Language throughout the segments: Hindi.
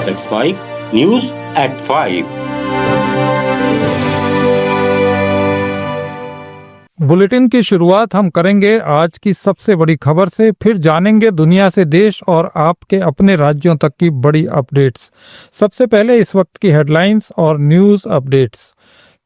X5 News at 5। बुलेटिन की शुरुआत हम करेंगे आज की सबसे बड़ी खबर से, फिर जानेंगे दुनिया से देश और आपके अपने राज्यों तक की बड़ी अपडेट्स। सबसे पहले इस वक्त की हेडलाइंस और न्यूज अपडेट्स।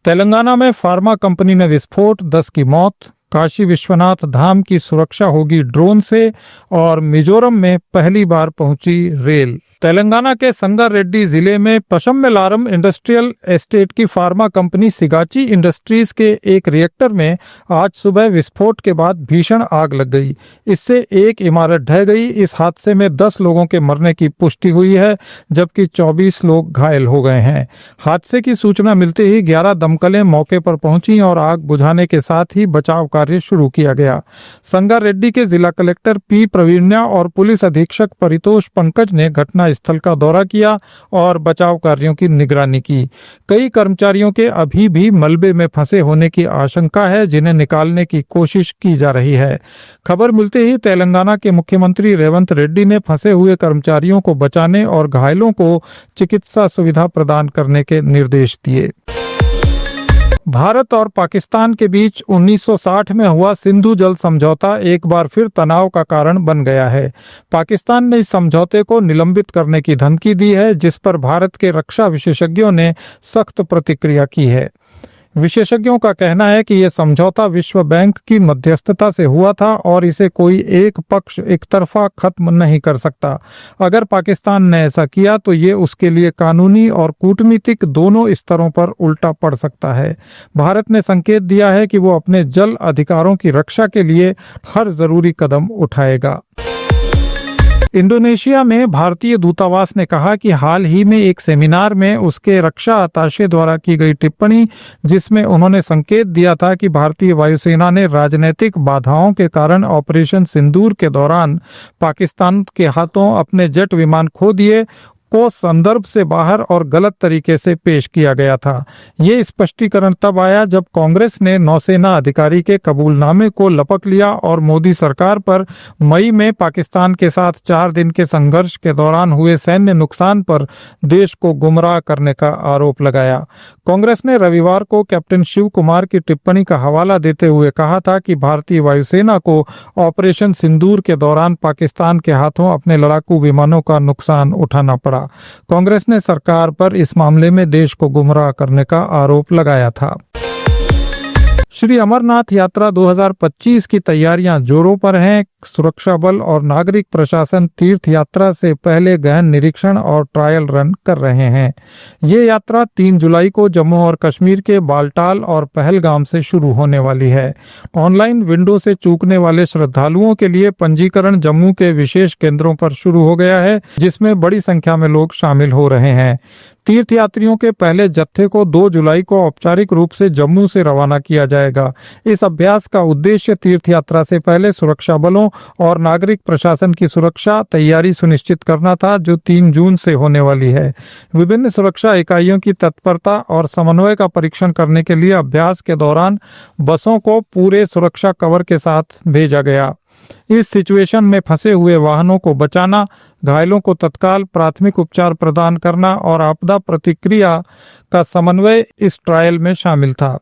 तेलंगाना में फार्मा कंपनी में विस्फोट, 10 की मौत। काशी विश्वनाथ धाम की सुरक्षा होगी ड्रोन से, और मिजोरम में पहली बार पहुंची रेल। तेलंगाना के संगारेड्डी जिले में पशम्मेलारम इंडस्ट्रियल एस्टेट की फार्मा कंपनी सिगाची इंडस्ट्रीज के एक रिएक्टर में आज सुबह विस्फोट के बाद भीषण आग लग गई। इससे एक इमारत ढह गई। इस हादसे में 10 लोगों के मरने की पुष्टि हुई है, जबकि 24 लोग घायल हो गए हैं। हादसे की सूचना मिलते ही 11 दमकलें मौके पर पहुंची और आग बुझाने के साथ ही बचाव कार्य शुरू किया गया। संगारेड्डी के जिला कलेक्टर पी प्रवीण्या और पुलिस अधीक्षक परितोष पंकज ने घटना स्थल का दौरा किया और बचाव कार्यों की निगरानी की। कई कर्मचारियों के अभी भी मलबे में फंसे होने की आशंका है, जिन्हें निकालने की कोशिश की जा रही है। खबर मिलते ही तेलंगाना के मुख्यमंत्री रेवंत रेड्डी ने फंसे हुए कर्मचारियों को बचाने और घायलों को चिकित्सा सुविधा प्रदान करने के निर्देश दिए। भारत और पाकिस्तान के बीच 1960 में हुआ सिंधु जल समझौता एक बार फिर तनाव का कारण बन गया है। पाकिस्तान ने इस समझौते को निलंबित करने की धमकी दी है, जिस पर भारत के रक्षा विशेषज्ञों ने सख्त प्रतिक्रिया की है। विशेषज्ञों का कहना है कि यह समझौता विश्व बैंक की मध्यस्थता से हुआ था और इसे कोई एक पक्ष एक तरफा खत्म नहीं कर सकता। अगर पाकिस्तान ने ऐसा किया तो ये उसके लिए कानूनी और कूटनीतिक दोनों स्तरों पर उल्टा पड़ सकता है। भारत ने संकेत दिया है कि वो अपने जल अधिकारों की रक्षा के लिए हर जरूरी कदम उठाएगा। इंडोनेशिया में भारतीय दूतावास ने कहा कि हाल ही में एक सेमिनार में उसके रक्षा अताशे द्वारा की गई टिप्पणी, जिसमें उन्होंने संकेत दिया था कि भारतीय वायुसेना ने राजनीतिक बाधाओं के कारण ऑपरेशन सिंदूर के दौरान पाकिस्तान के हाथों अपने जेट विमान खो दिए, को संदर्भ से बाहर और गलत तरीके से पेश किया गया था। ये स्पष्टीकरण तब आया जब कांग्रेस ने नौसेना अधिकारी के कबूलनामे को लपक लिया और मोदी सरकार पर मई में पाकिस्तान के साथ 4 दिन के संघर्ष के दौरान हुए सैन्य नुकसान पर देश को गुमराह करने का आरोप लगाया। कांग्रेस ने रविवार को कैप्टन शिव कुमार की टिप्पणी का हवाला देते हुए कहा था कि भारतीय वायुसेना को ऑपरेशन सिंदूर के दौरान पाकिस्तान के हाथों अपने लड़ाकू विमानों का नुकसान उठाना पड़ा। कांग्रेस ने सरकार पर इस मामले में देश को गुमराह करने का आरोप लगाया था। श्री अमरनाथ यात्रा 2025 की तैयारियां जोरों पर हैं। सुरक्षा बल और नागरिक प्रशासन तीर्थ यात्रा से पहले गहन निरीक्षण और ट्रायल रन कर रहे हैं। ये यात्रा 3 जुलाई को जम्मू और कश्मीर के बालटाल और पहलगाम से शुरू होने वाली है। ऑनलाइन विंडो से चूकने वाले श्रद्धालुओं के लिए पंजीकरण जम्मू के विशेष केंद्रों पर शुरू हो गया है, जिसमें बड़ी संख्या में लोग शामिल हो रहे हैं। तीर्थयात्रियों के पहले जत्थे को 2 जुलाई को औपचारिक रूप से जम्मू से रवाना किया जाएगा। इस अभ्यास का उद्देश्य तीर्थयात्रा से पहले सुरक्षा बलों और नागरिक प्रशासन की सुरक्षा तैयारी सुनिश्चित करना था, जो 3 जून से होने वाली है। विभिन्न सुरक्षा इकाइयों की तत्परता और समन्वय का परीक्षण करने के लिए अभ्यास के दौरान बसों को पूरे सुरक्षा कवर के साथ भेजा गया। इस सिचुएशन में फंसे हुए वाहनों को बचाना, घायलों को तत्काल प्राथमिक उपचार प्रदान करना और आपदा प्रतिक्रिया का समन्वय इस ट्रायल में शामिल था।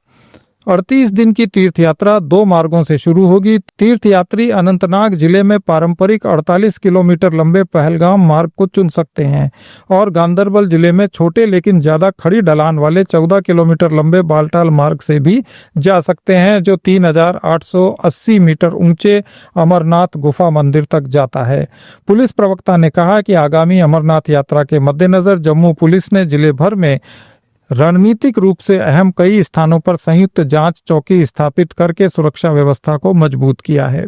38 दिन की तीर्थ यात्रा 2 मार्गों से शुरू होगी। तीर्थयात्री अनंतनाग जिले में पारंपरिक 48 किलोमीटर लंबे पहलगाम मार्ग को चुन सकते हैं और गांदरबल जिले में छोटे लेकिन ज्यादा खड़ी ढलान वाले 14 किलोमीटर लंबे बालटाल मार्ग से भी जा सकते हैं, जो 3880 मीटर ऊंचे अमरनाथ गुफा मंदिर तक जाता है। पुलिस प्रवक्ता ने कहा कि आगामी अमरनाथ यात्रा के मद्देनजर जम्मू पुलिस ने जिले भर में रणनीतिक रूप से अहम कई स्थानों पर संयुक्त जांच चौकी स्थापित करके सुरक्षा व्यवस्था को मजबूत किया है।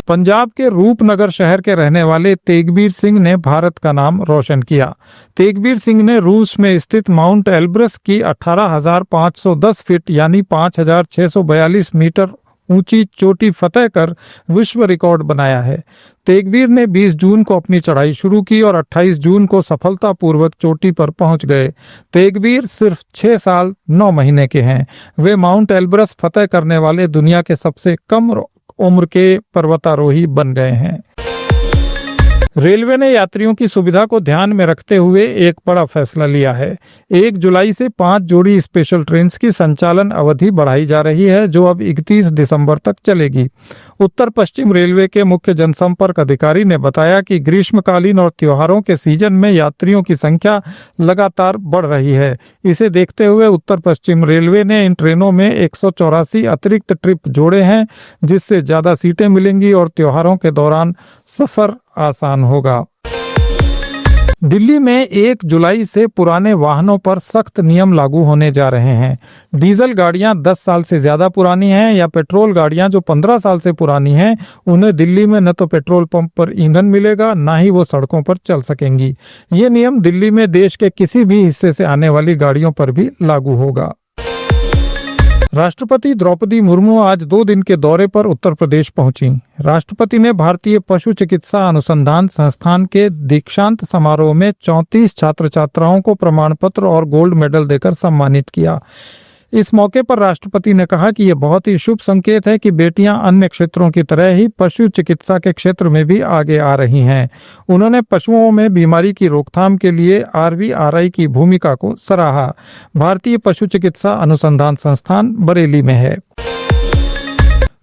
पंजाब के रूपनगर शहर के रहने वाले तेगबीर सिंह ने भारत का नाम रोशन किया। तेगबीर सिंह ने रूस में स्थित माउंट एल्ब्रस की 18,510 फीट यानी 5,642 मीटर ऊंची चोटी फतेह कर विश्व रिकॉर्ड बनाया है। तेगबीर ने 20 जून को अपनी चढ़ाई शुरू की और 28 जून को सफलतापूर्वक चोटी पर पहुंच गए। तेगबीर सिर्फ 6 साल 9 महीने के हैं। वे माउंट एल्ब्रस फतेह करने वाले दुनिया के सबसे कम उम्र के पर्वतारोही बन गए हैं। रेलवे ने यात्रियों की सुविधा को ध्यान में रखते हुए एक बड़ा फैसला लिया है। 1 जुलाई से 5 जोड़ी स्पेशल ट्रेन की संचालन अवधि बढ़ाई जा रही है, जो अब 31 दिसंबर तक चलेगी। उत्तर पश्चिम रेलवे के मुख्य जनसंपर्क अधिकारी ने बताया कि ग्रीष्मकालीन और त्योहारों के सीजन में यात्रियों की संख्या लगातार बढ़ रही है। इसे देखते हुए उत्तर पश्चिम रेलवे ने इन ट्रेनों में 184 अतिरिक्त ट्रिप जोड़े हैं, जिससे ज्यादा सीटें मिलेंगी और त्योहारों के दौरान सफर आसान होगा। दिल्ली में 1 जुलाई से पुराने वाहनों पर सख्त नियम लागू होने जा रहे हैं। डीजल गाड़ियां 10 साल से ज्यादा पुरानी हैं या पेट्रोल गाड़ियां जो 15 साल से पुरानी हैं, उन्हें दिल्ली में न तो पेट्रोल पंप पर ईंधन मिलेगा, ना ही वो सड़कों पर चल सकेंगी। ये नियम दिल्ली में देश के किसी भी हिस्से से आने वाली गाड़ियों पर भी लागू होगा। राष्ट्रपति द्रौपदी मुर्मू आज 2 दिन के दौरे पर उत्तर प्रदेश पहुंची। राष्ट्रपति ने भारतीय पशु चिकित्सा अनुसंधान संस्थान के दीक्षांत समारोह में 34 छात्र छात्राओं को प्रमाण पत्र और गोल्ड मेडल देकर सम्मानित किया। इस मौके पर राष्ट्रपति ने कहा कि यह बहुत ही शुभ संकेत है कि बेटियां अन्य क्षेत्रों की तरह ही पशु चिकित्सा के क्षेत्र में भी आगे आ रही हैं। उन्होंने पशुओं में बीमारी की रोकथाम के लिए RVRI की भूमिका को सराहा। भारतीय पशु चिकित्सा अनुसंधान संस्थान बरेली में है।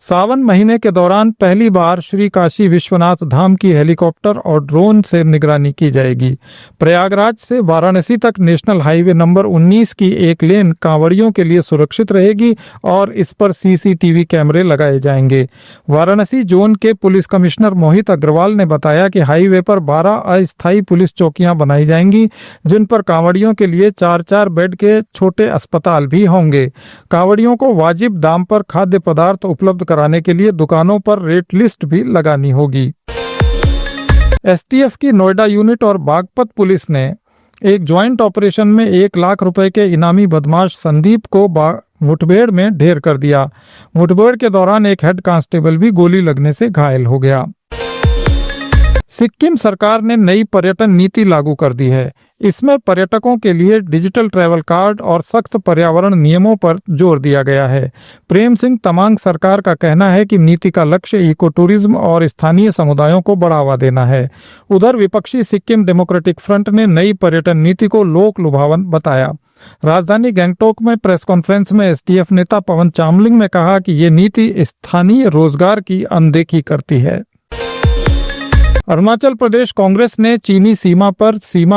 सावन महीने के दौरान पहली बार श्री काशी विश्वनाथ धाम की हेलीकॉप्टर और ड्रोन से निगरानी की जाएगी। प्रयागराज से वाराणसी तक नेशनल हाईवे नंबर 19 की एक लेन कांवड़ियों के लिए सुरक्षित रहेगी और इस पर CCTV कैमरे लगाए जाएंगे। वाराणसी जोन के पुलिस कमिश्नर मोहित अग्रवाल ने बताया कि हाईवे पर 12 अस्थायी पुलिस चौकियां बनाई जाएंगी, जिन पर कांवड़ियों के लिए 4-4 बेड के छोटे अस्पताल भी होंगे। कांवड़ियों को वाजिब दाम पर खाद्य पदार्थ उपलब्ध कराने के लिए दुकानों पर रेट लिस्ट भी लगानी होगी। STF की नोएडा यूनिट और बागपत पुलिस ने एक ज्वाइंट ऑपरेशन में 1 लाख रुपए के इनामी बदमाश संदीप को मुठभेड़ में ढेर कर दिया। मुठभेड़ के दौरान एक हेड कांस्टेबल भी गोली लगने से घायल हो गया। सिक्किम सरकार ने नई पर्यटन नीति लागू कर दी है। इसमें पर्यटकों के लिए डिजिटल ट्रैवल कार्ड और सख्त पर्यावरण नियमों पर जोर दिया गया है। प्रेम सिंह तमांग सरकार का कहना है कि नीति का लक्ष्य इको टूरिज्म और स्थानीय समुदायों को बढ़ावा देना है। उधर विपक्षी सिक्किम डेमोक्रेटिक फ्रंट ने नई पर्यटन नीति को लोक लुभावन बताया। राजधानी गैंगटोक में प्रेस कॉन्फ्रेंस में STF नेता पवन चामलिंग ने कहा कि ये नीति स्थानीय रोजगार की अनदेखी करती है। अरुणाचल प्रदेश कांग्रेस ने चीनी सीमा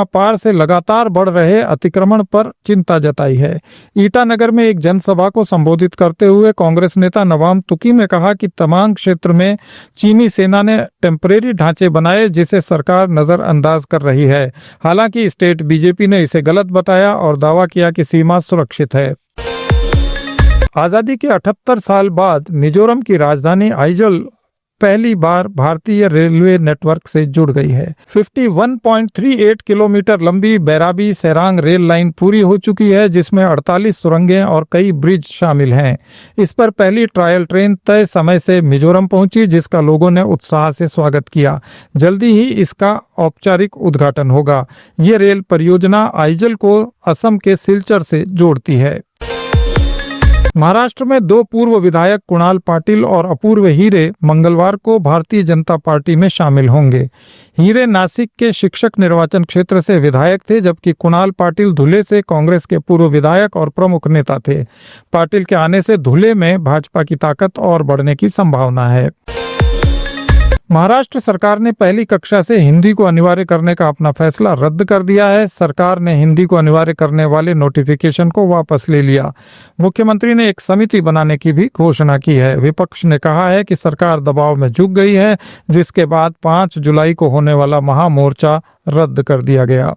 पार से लगातार बढ़ रहे अतिक्रमण पर चिंता जताई है। ईटानगर में एक जनसभा को संबोधित करते हुए कांग्रेस नेता नवाम तुकी ने कहा कि तमांग क्षेत्र में चीनी सेना ने टेम्परेरी ढांचे बनाए, जिसे सरकार नजरअंदाज कर रही है। हालांकि स्टेट BJP ने इसे गलत बताया और दावा किया कि सीमा सुरक्षित है। आजादी के 78 साल बाद मिजोरम की राजधानी आइजल पहली बार भारतीय रेलवे नेटवर्क से जुड़ गई है। 51.38 किलोमीटर लंबी बैराबी सेरांग रेल लाइन पूरी हो चुकी है, जिसमें 48 सुरंगें और कई ब्रिज शामिल हैं। इस पर पहली ट्रायल ट्रेन तय समय से मिजोरम पहुंची, जिसका लोगों ने उत्साह से स्वागत किया। जल्दी ही इसका औपचारिक उद्घाटन होगा। ये रेल परियोजना आइजल को असम के सिलचर से जोड़ती है। महाराष्ट्र में 2 पूर्व विधायक कुणाल पाटिल और अपूर्व हीरे मंगलवार को भारतीय जनता पार्टी में शामिल होंगे। हीरे नासिक के शिक्षक निर्वाचन क्षेत्र से विधायक थे, जबकि कुणाल पाटिल धुले से कांग्रेस के पूर्व विधायक और प्रमुख नेता थे। पाटिल के आने से धुले में भाजपा की ताकत और बढ़ने की संभावना है। महाराष्ट्र सरकार ने पहली कक्षा से हिंदी को अनिवार्य करने का अपना फैसला रद्द कर दिया है। सरकार ने हिंदी को अनिवार्य करने वाले नोटिफिकेशन को वापस ले लिया। मुख्यमंत्री ने एक समिति बनाने की भी घोषणा की है। विपक्ष ने कहा है कि सरकार दबाव में झुक गई है, जिसके बाद 5 जुलाई को होने वाला महामोर्चा रद्द कर दिया गया।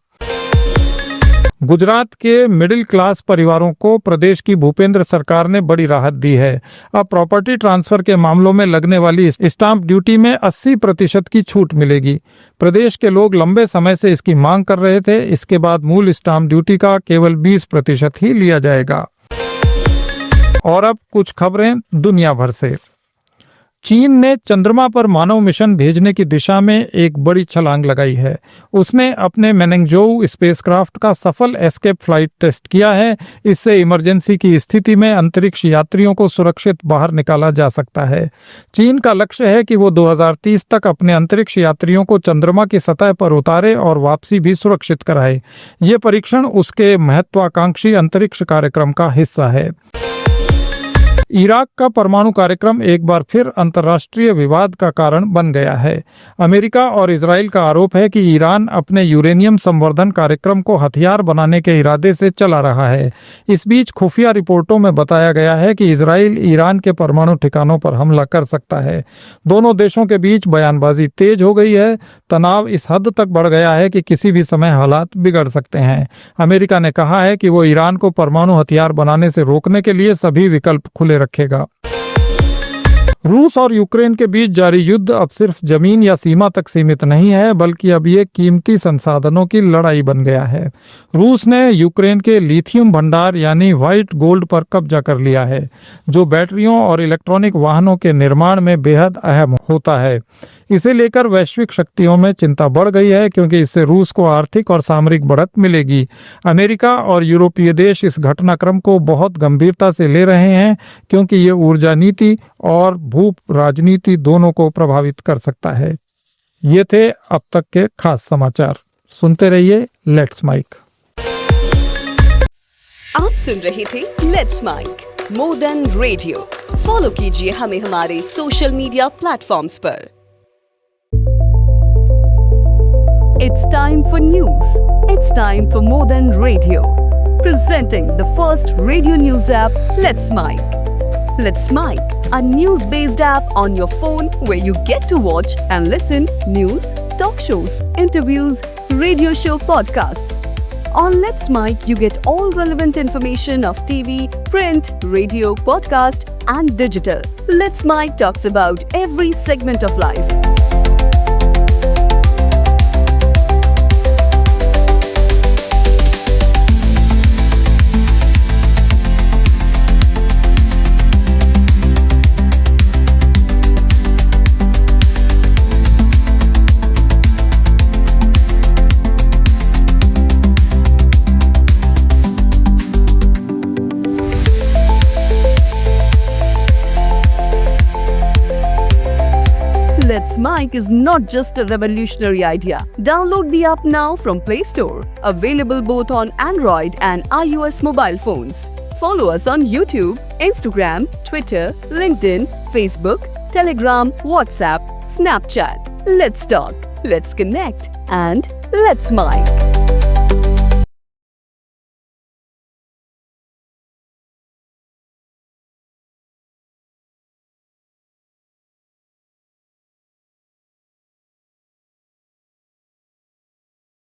गुजरात के मिडिल क्लास परिवारों को प्रदेश की भूपेंद्र सरकार ने बड़ी राहत दी है। अब प्रॉपर्टी ट्रांसफर के मामलों में लगने वाली स्टाम्प ड्यूटी में 80% की छूट मिलेगी। प्रदेश के लोग लंबे समय से इसकी मांग कर रहे थे। इसके बाद मूल स्टाम्प ड्यूटी का केवल 20% ही लिया जाएगा। और अब कुछ खबरें दुनिया भर से। चीन ने चंद्रमा पर मानव मिशन भेजने की दिशा में एक बड़ी छलांग लगाई है। उसने अपने मेनेंगजोउ स्पेसक्राफ्ट का सफल एस्केप फ्लाइट टेस्ट किया है। इससे इमरजेंसी की स्थिति में अंतरिक्ष यात्रियों को सुरक्षित बाहर निकाला जा सकता है। चीन का लक्ष्य है कि वो 2030 तक अपने अंतरिक्ष यात्रियों को चंद्रमा की सतह पर उतारे और वापसी भी सुरक्षित कराए। ये परीक्षण उसके महत्वाकांक्षी अंतरिक्ष कार्यक्रम का हिस्सा है। इराक का परमाणु कार्यक्रम एक बार फिर अंतर्राष्ट्रीय विवाद का कारण बन गया है। अमेरिका और इजराइल का आरोप है कि ईरान अपने यूरेनियम संवर्धन कार्यक्रम को हथियार बनाने के इरादे से चला रहा है। इस बीच खुफिया रिपोर्टों में बताया गया है कि इजराइल ईरान के परमाणु ठिकानों पर हमला कर सकता है। दोनों देशों के बीच बयानबाजी तेज हो गई है। तनाव इस हद तक बढ़ गया है कि किसी भी समय हालात बिगड़ सकते हैं। अमेरिका ने कहा है कि वो ईरान को परमाणु हथियार बनाने से रोकने के लिए सभी विकल्प खुले रखेगा। रूस और यूक्रेन के बीच जारी युद्ध अब सिर्फ जमीन या सीमा तक सीमित नहीं है, बल्कि अब ये कीमती संसाधनों की लड़ाई बन गया है। रूस ने यूक्रेन के लिथियम भंडार यानी व्हाइट गोल्ड पर कब्जा कर लिया है, जो बैटरियों और इलेक्ट्रॉनिक वाहनों के निर्माण में बेहद अहम होता है। इसे लेकर वैश्विक शक्तियों में चिंता बढ़ गई है, क्योंकि इससे रूस को आर्थिक और सामरिक बढ़त मिलेगी। अमेरिका और यूरोपीय देश इस घटनाक्रम को बहुत गंभीरता से ले रहे हैं, क्योंकि ये ऊर्जा नीति और भू राजनीति दोनों को प्रभावित कर सकता है। ये थे अब तक के खास समाचार। सुनते रहिए लेट्स माइक। आप सुन रहे थे let's mike more than radio. Follow कीजिए हमें हमारे सोशल मीडिया प्लेटफॉर्म्स पर। It's time for news. It's time for More Than Radio. Presenting the first radio news app, Let's Mic. Let's Mic, a news-based app on your phone where you get to watch and listen news, talk shows, interviews, radio show podcasts. On Let's Mic, you get all relevant information of TV, print, radio, podcast, and digital. Let's Mic talks about every segment of life. Let's Mic is not just a revolutionary idea. Download the app now from Play Store. Available both on Android and iOS mobile phones. Follow us on YouTube, Instagram, Twitter, LinkedIn, Facebook, Telegram, WhatsApp, Snapchat. Let's talk, let's connect, and let's Mic.